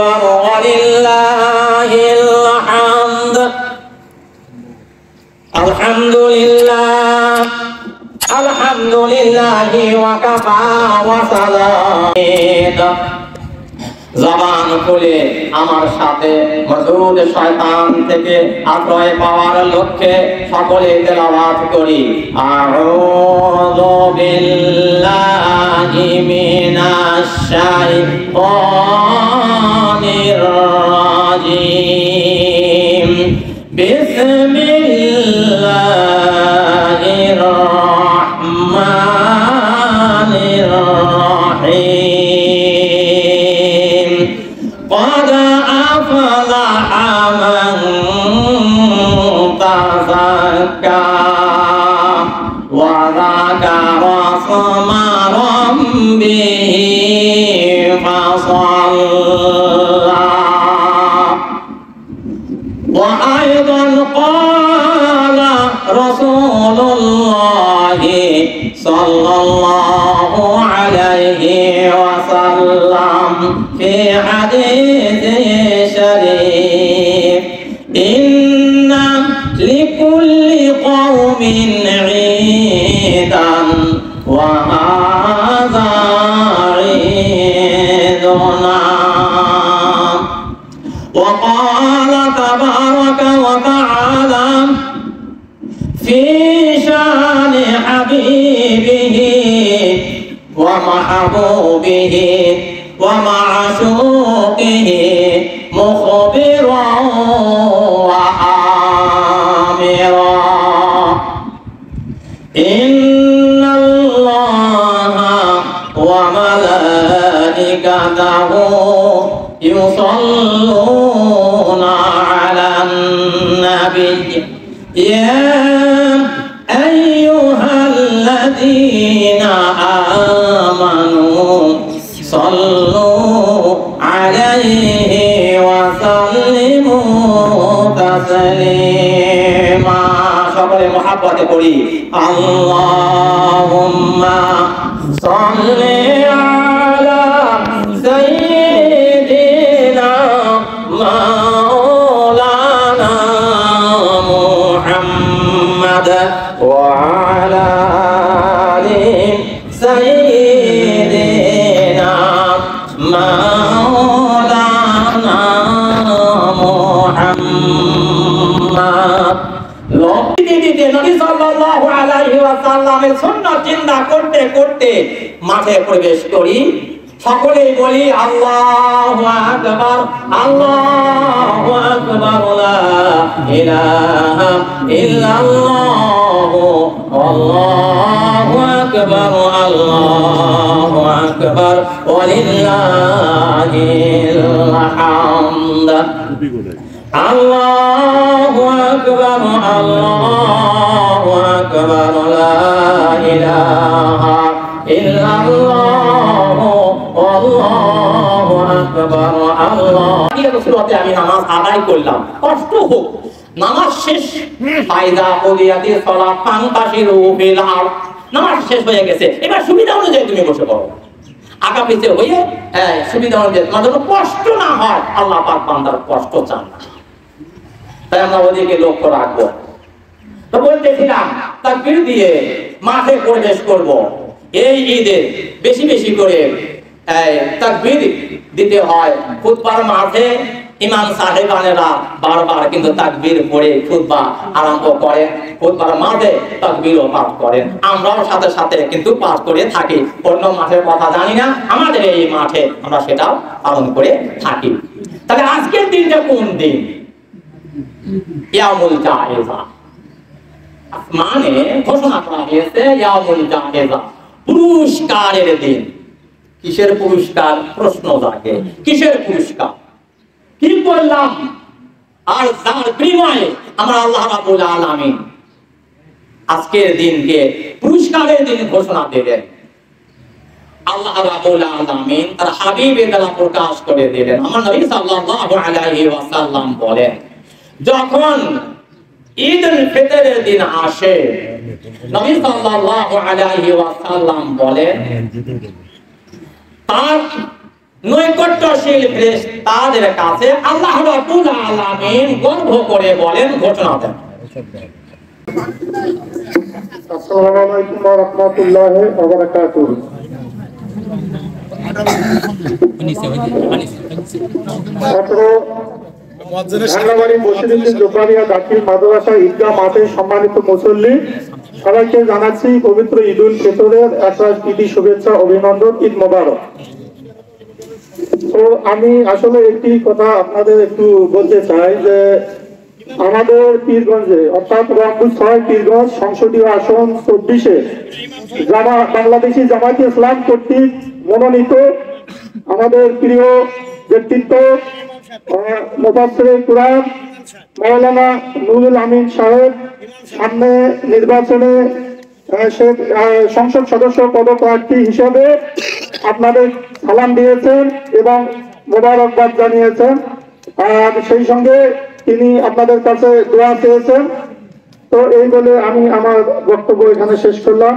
আকবার ওয়ালিল্লাহিল হামদ। আলহামদুলিল্লাহ আলহামদুলিল্লাহি ওয়া কাফা ওয়া সালাম। জবান খুলে আমার সাথে মজুদ শয়তান থেকে আশ্রয় পাওয়ার লক্ষ্যে সকলে তেলাওয়াত করি। আউযু বিল্লাহি মিনাশ শাইতানির রাজিম। বিসমিল্লাহির রাহমানির রাহিম। قد أفلح من تزكى وذكر اسم ربه فصلى وأيضا قال رسول الله صلى الله عليه وسلم في حديثه الشريف إن لكل قوم عيدا وهذا عيدنا. وقال تبارك وتعالى في شان حبيبه ومحبوبه ومعشوقه مخبرا وآمرا إن الله وملائكته يصلون على النبي يا أيها الذين آمنوا صلوا عليه وسلموا تسليما. সকলে মহব্বতে পড়ি আল্লাহুম্মা সাল্লি আলা সাইয়্যিদিনা মাওলানা মুহাম্মাদ ওয়া আলা আলি সাইয়্যিদিনা মাওলানা মুহাম্মাদ। নবী সাল্লাল্লাহু আলাইহি ওয়াসাল্লামের সুন্নাত জিন্দা করতে করতে মাঠে প্রবেশ করি। সকলেই বলি আল্লাহু আকবার আল্লাহু আকবার লা ইলাহা ইল্লাল্লাহ আল্লাহু আকবার আল্লাহু আকবার ওয়ালিল্লাহিল হামদ। আল্লাহু আকবার আল্লাহু আকবার লা ইলাহা ইল্লাল্লাহ আল্লাহু আকবার আল্লাহ। আমি নামাজ আদায় করলাম, কষ্ট হোক, নামাজ শেষ। ফায়দা ওদিয়াতি সালাত ফান্তাশিরু ফিল আরদ। নামাজ শেষ হয়ে গেছে, এবার সুবিধা অনুযায়ী তুমি বসে পড়ো। আগা পিছে হয়ে সুবিধা অনুযায়ী তোমার জন্য কষ্ট না হয়। আল্লাহ পাক বান্দার কষ্ট চান না, তাই আমরা ওদিকে লক্ষ্য রাখবো। তো বলতেছিলাম তাকবীর দিয়ে মাঠে প্রবেশ করব। এই ঈদে বেশি বেশি করে তাকবীর দিতে হয়। খুতবার মাঠে ইমাম সাহেবানেরা বারবার কিন্তু তাকবীর পড়ে খুতবা আরম্ভ করেন, খুতবার মাঠে তাকবীরও পাঠ করেন। আমরাও সাথে সাথে কিন্তু পাঠ করে থাকি। অন্য মাঠের কথা জানি না, আমাদের এই মাঠে আমরা সেটাও পালন করে থাকি। তাহলে আজকের দিনটা কোন দিন? ইয়াউমুল জায়েজা। আসমানে ঘোষণা করা হয়েছে ইয়াউমুল জায়েজা, পুরস্কারের দিন। কিসের পুরস্কার? প্রশ্ন জাগে, কিসের পুরস্কার? কি করলাম আর যার বিনিময়ে আমরা আল্লাহ রাব্বুল আলামিন আজকের দিনকে পুরস্কারের দিন ঘোষণা দিলেন। আল্লাহ রাব্বুল আলামিন তার হাবিবের দ্বারা প্রকাশ করে দিলেন। আমার নবী সাল্লাল্লাহু আলাইহি ওয়াসাল্লাম বলেন, যখন ঈদ উল ফিতরের দিন আসে, নবী সাল্লাল্লাহু আলাইহি ওয়াসাল্লাম বলেন, তার নৈকট্যশীল ফেরেশতাদের কাছে আল্লাহ রাব্বুল আলামিন গর্ব করে বলেন, ঘোষণা দেন। আসসালামু আলাইকুম ওয়া রাহমাতুল্লাহি ওয়া বারাকাতুহু। ঢাকাবাড়ি মসজিদুদ্দিন জোবারিয়া দাখিল মাদ্রাসা ঈদগাহ মাঠে সম্মানিত মুসল্লি, সবাইকে জানাচ্ছি পবিত্র ঈদুল ফিতরের একরাশ ঈদি শুভেচ্ছা, অভিনন্দন, ঈদ মোবারক। তো আমি আসলে একটি কথা আপনাদের একটু বলতে চাই যে আমাদের পীরগঞ্জে অর্থাৎ রংপুর ৬ পীরগঞ্জ সংসদীয় আসন ২৪-এ বাংলাদেশি জামায়াতে ইসলাম কর্তৃক মনোনীত আমাদের প্রিয় ব্যক্তিত্ব মুফাসসিরে কুরআন মাওলানা নুরুল আমিন সাহেব সামনে নির্বাচনে সংসদ সদস্য পদপ্রার্থী হিসেবে আপনাদের সালাম দিয়েছেন এবং মোবারকবাদ জানিয়েছেন। আর সেই সঙ্গে তিনি আপনাদের কাছে দোয়া চেয়েছেন। তো এই বলে আমি আমার বক্তব্য এখানে শেষ করলাম।